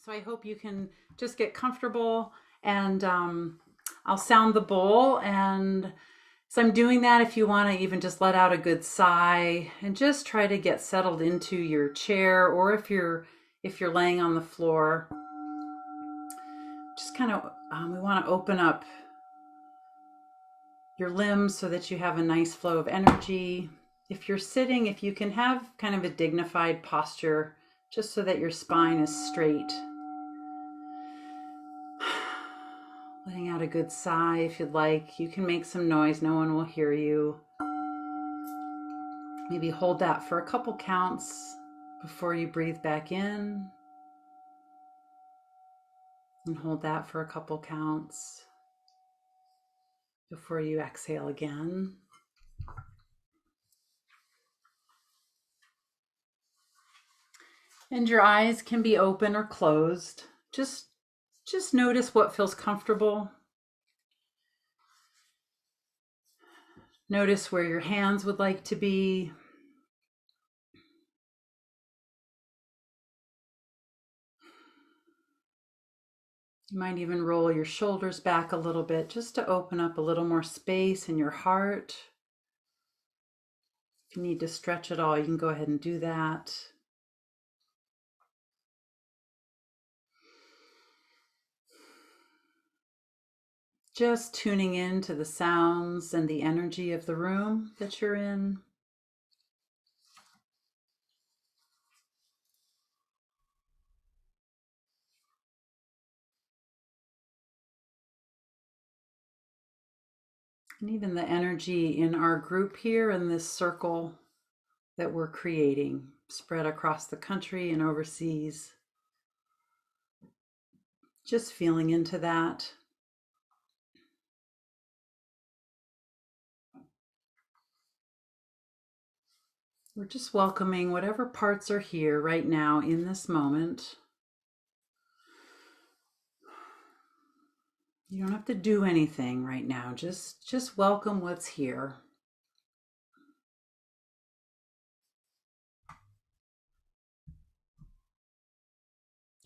So I hope you can just get comfortable, and I'll sound the bowl. And so I'm doing that, if you want to even just let out a good sigh and just try to get settled into your chair, or if you're laying on the floor, just kind of we want to open up your limbs so that you have a nice flow of energy. If you're sitting, if you can have kind of a dignified posture, just so that your spine is straight. Letting out a good sigh if you'd like. You can make some noise, no one will hear you. Maybe hold that for a couple counts before you breathe back in. And hold that for a couple counts before you exhale again. And your eyes can be open or closed. Just notice what feels comfortable. Notice where your hands would like to be. You might even roll your shoulders back a little bit just to open up a little more space in your heart. If you need to stretch at all, you can go ahead and do that. Just tuning in to the sounds and the energy of the room that you're in. And even the energy in our group here in this circle that we're creating, spread across the country and overseas. Just feeling into that. We're just welcoming whatever parts are here right now in this moment. You don't have to do anything right now. Just welcome what's here.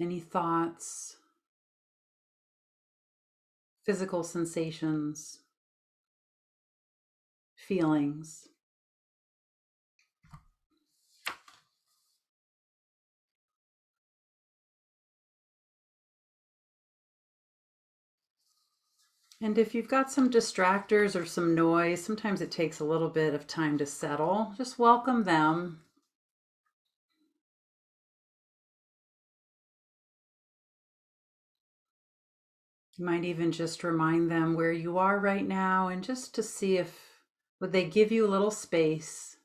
Any thoughts, physical sensations, feelings. And if you've got some distractors or some noise, sometimes it takes a little bit of time to settle. Just welcome them. You might even just remind them where you are right now, and just to see if would they give you a little space.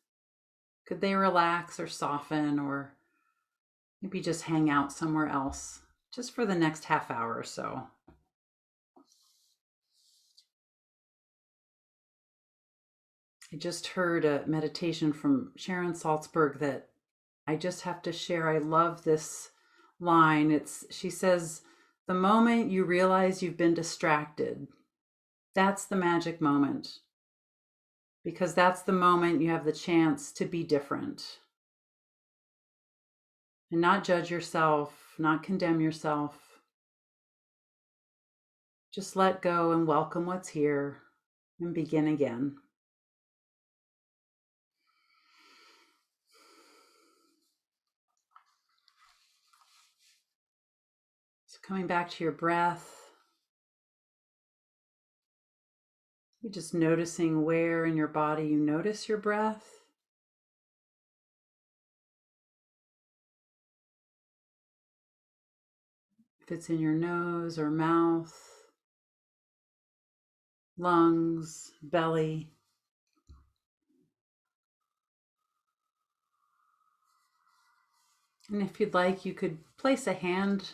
Could they relax or soften, or maybe just hang out somewhere else just for the next half hour or so. I just heard a meditation from Sharon Salzberg that I just have to share. I love this line. She says, "The moment you realize you've been distracted, that's the magic moment, because that's the moment you have the chance to be different and not judge yourself, not condemn yourself. Just let go and welcome what's here and begin again." So coming back to your breath, you're just noticing where in your body you notice your breath. If it's in your nose or mouth, lungs, belly. And if you'd like, you could place a hand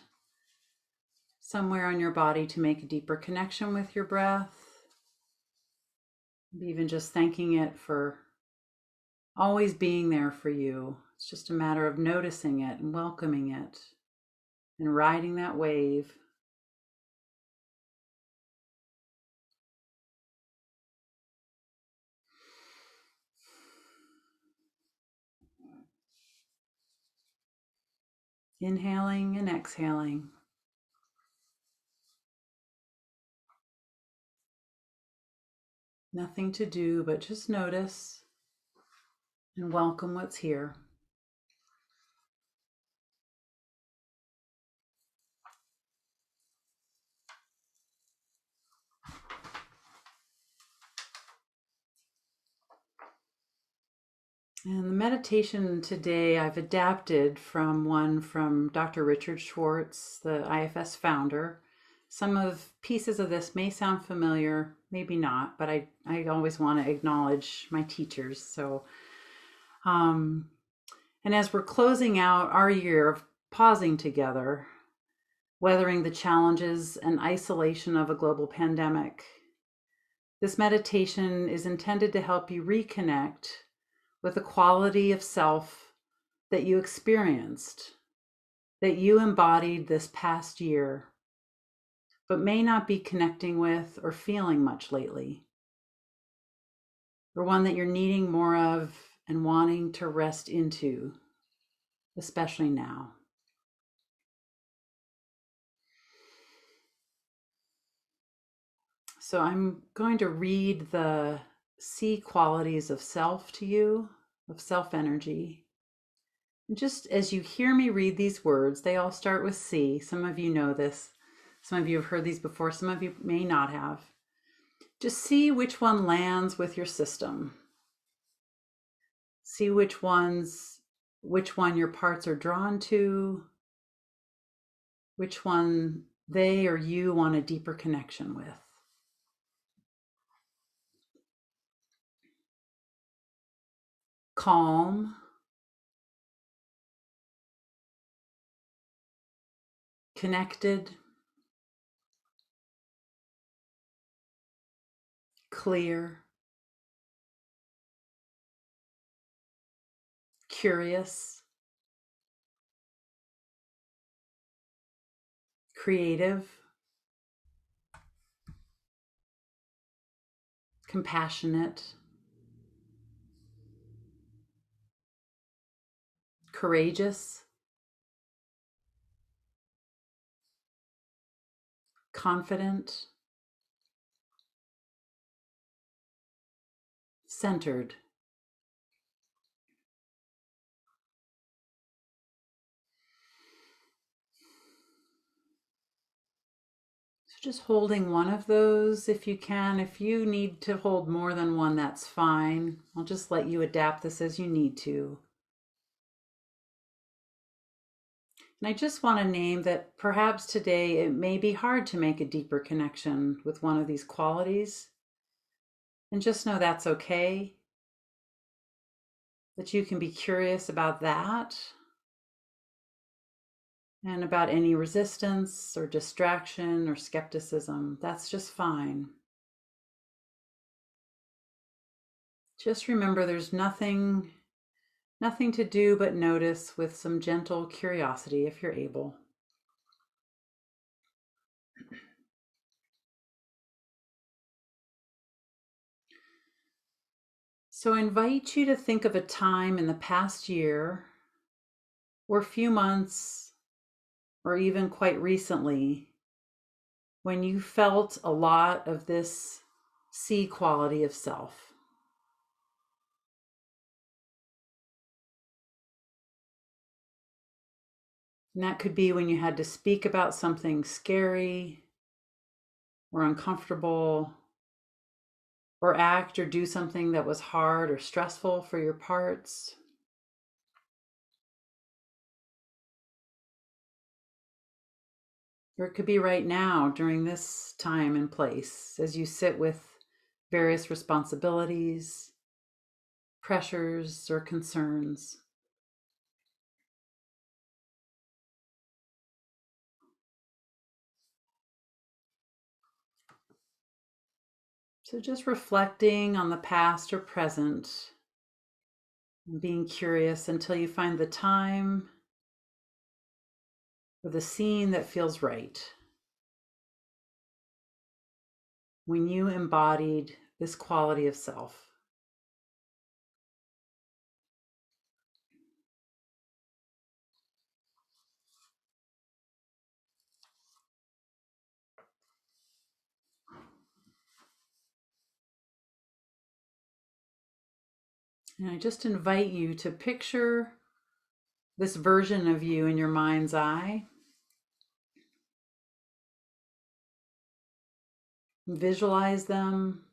somewhere on your body to make a deeper connection with your breath. Maybe even just thanking it for always being there for you. It's just a matter of noticing it and welcoming it and riding that wave. Inhaling and exhaling. Nothing to do but just notice and welcome what's here. And the meditation today I've adapted from one from Dr. Richard Schwartz, the IFS founder. Some of pieces of this may sound familiar, maybe not, but I always want to acknowledge my teachers. So, and as we're closing out our year of pausing together, weathering the challenges and isolation of a global pandemic, this meditation is intended to help you reconnect with the quality of self that you experienced, that you embodied this past year, but may not be connecting with or feeling much lately, or one that you're needing more of and wanting to rest into, especially now. So I'm going to read the C qualities of self to you, of self energy. And just as you hear me read these words, they all start with C. Some of you know this. Some of you have heard these before. Some of you may not have. Just see which one lands with your system. See which one your parts are drawn to, which one they or you want a deeper connection with. Calm, connected, clear, curious, creative, compassionate, courageous, confident, centered. So just holding one of those if you can. If you need to hold more than one, that's fine. I'll just let you adapt this as you need to. And I just want to name that perhaps today it may be hard to make a deeper connection with one of these qualities. And just know that's okay. That you can be curious about that and about any resistance or distraction or skepticism. That's just fine. Just remember there's nothing to do but notice with some gentle curiosity if you're able. So I invite you to think of a time in the past year or few months or even quite recently when you felt a lot of this C quality of self. And that could be when you had to speak about something scary or uncomfortable, or act or do something that was hard or stressful for your parts. Or it could be right now during this time and place as you sit with various responsibilities, pressures, or concerns. So just reflecting on the past or present and being curious until you find the time or the scene that feels right. When you embodied this quality of self. And I just invite you to picture this version of you in your mind's eye. Visualize them.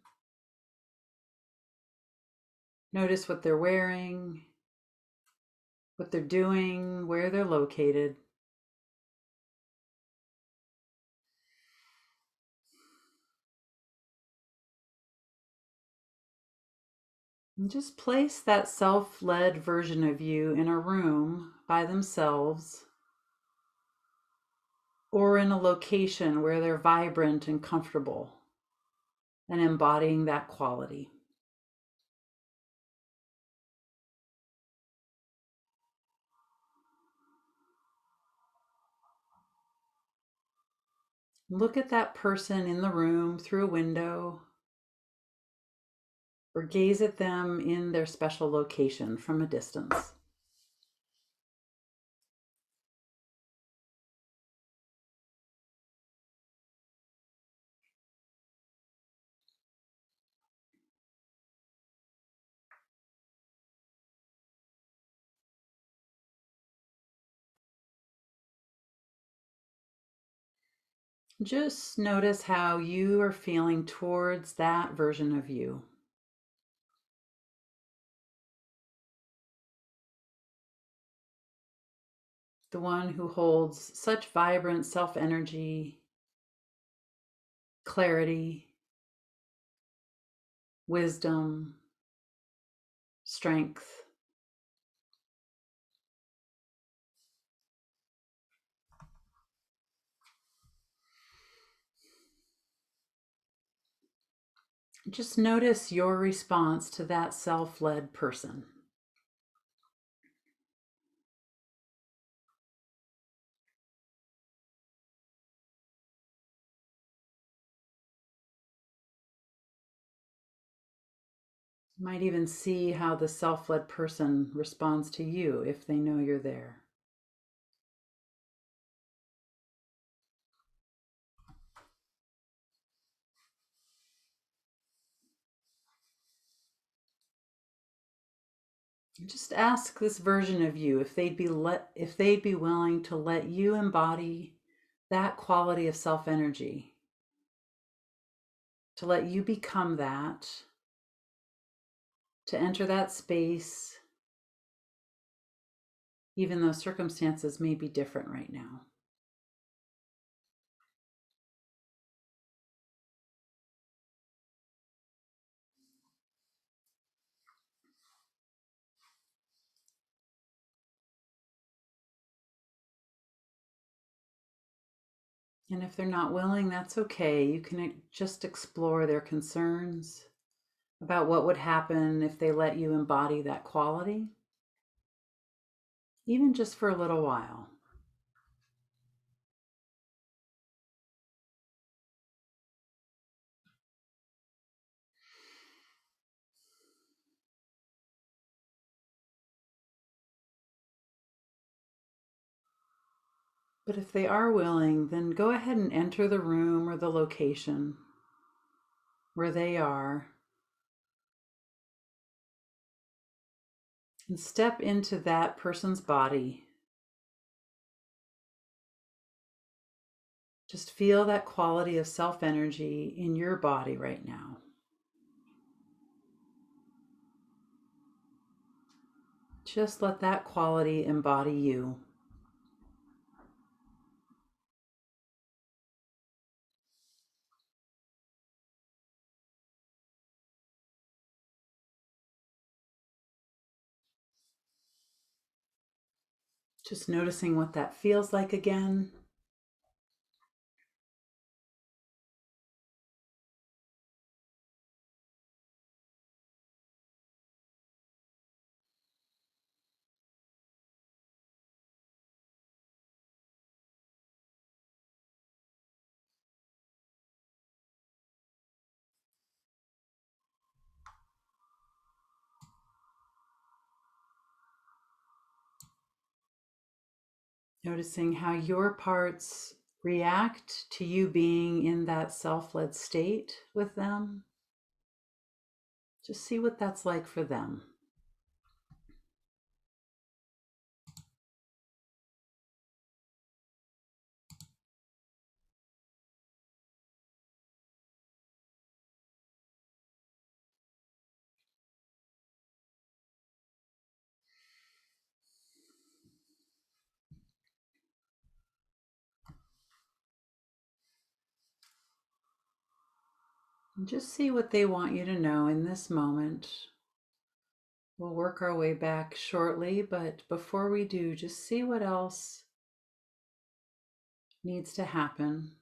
Notice what they're wearing, what they're doing, where they're located. And just place that self-led version of you in a room by themselves or in a location where they're vibrant and comfortable and embodying that quality. Look at that person in the room through a window or gaze at them in their special location from a distance. Just notice how you are feeling towards that version of you. The one who holds such vibrant self-energy, clarity, wisdom, strength. Just notice your response to that self-led person. You might even see how the self-led person responds to you if they know you're there. Just ask this version of you if they'd be willing to let you embody that quality of self-energy, to let you become that, to enter that space, even though circumstances may be different right now. And if they're not willing, that's okay. You can just explore their concerns about what would happen if they let you embody that quality, even just for a little while. But if they are willing, then go ahead and enter the room or the location where they are and step into that person's body. Just feel that quality of self-energy in your body right now. Just let that quality embody you. Just noticing what that feels like again. Noticing how your parts react to you being in that self-led state with them. Just see what that's like for them. And just see what they want you to know in this moment. We'll work our way back shortly, but before we do, just see what else needs to happen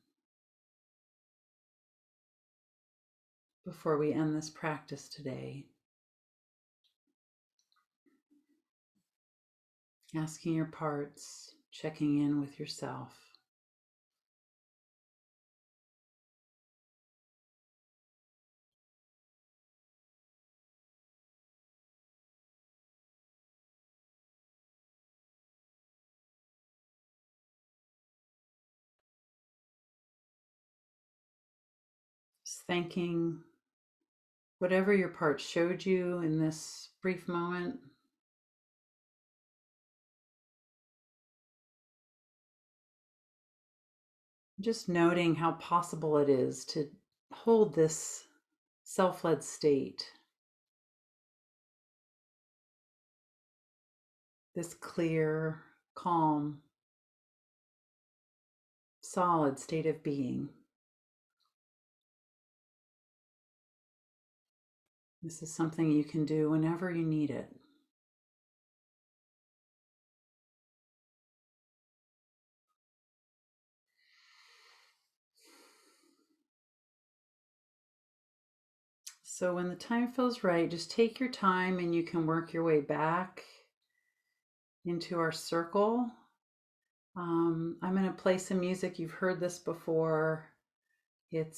before we end this practice today. Asking your parts, checking in with yourself. Just thanking whatever your part showed you in this brief moment. Just noting how possible it is to hold this self-led state, this clear, calm, solid state of being. This is something you can do whenever you need it. So when the time feels right, just take your time and you can work your way back into our circle. I'm going to play some music. You've heard this before. It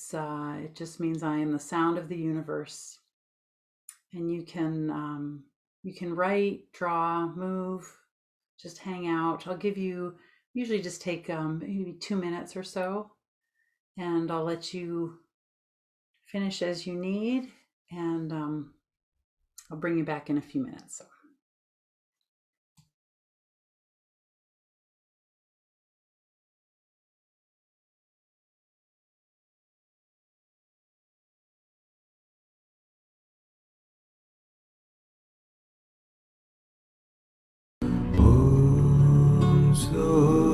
just means I am the sound of the universe. And you can write, draw, move, just hang out. I'll give you, usually just take maybe 2 minutes or so, and I'll let you finish as you need, and I'll bring you back in a few minutes. So.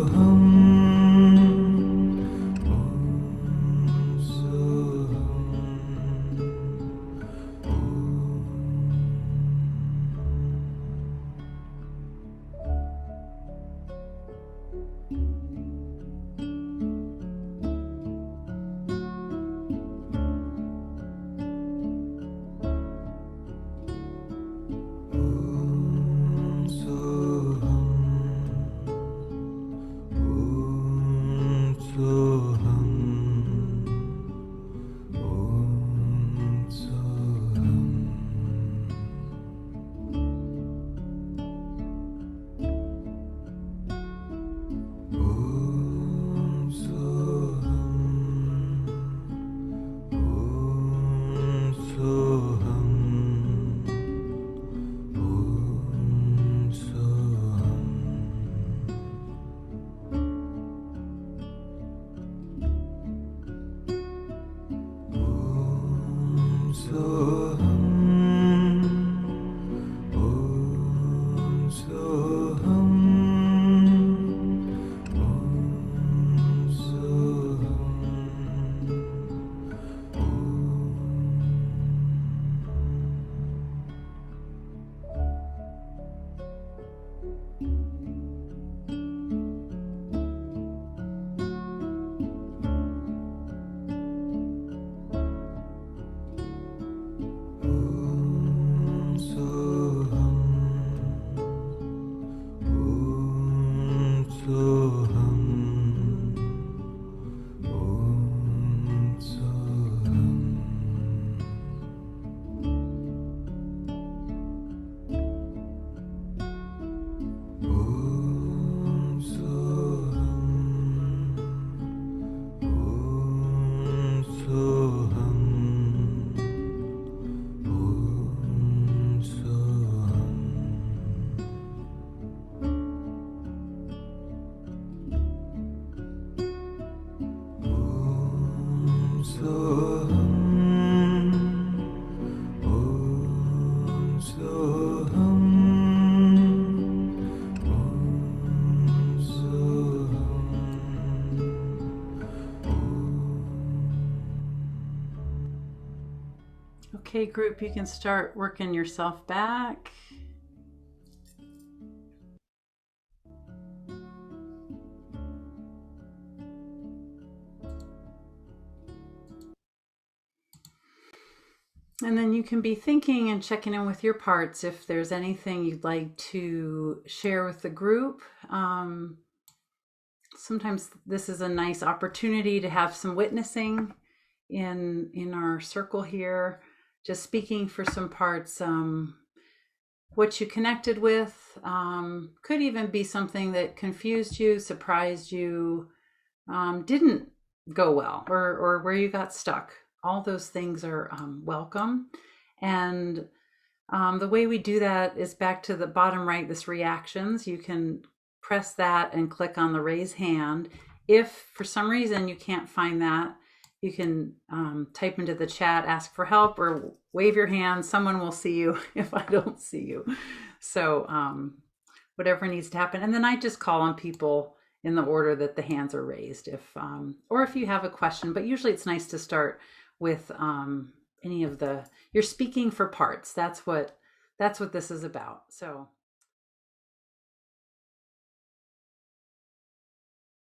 Okay, group, you can start working yourself back. And then you can be thinking and checking in with your parts if there's anything you'd like to share with the group. Sometimes this is a nice opportunity to have some witnessing in our circle here, just speaking for some parts. What you connected with could even be something that confused you, surprised you, didn't go well, or where you got stuck. All those things are welcome. And the way we do that is back to the bottom right, this reactions. You can press that and click on the raise hand. If for some reason you can't find that, you can type into the chat, ask for help, or wave your hand. Someone will see you if I don't see you. So whatever needs to happen. And then I just call on people in the order that the hands are raised, or if you have a question. But usually it's nice to start with any of you're speaking for parts. That's what this is about. So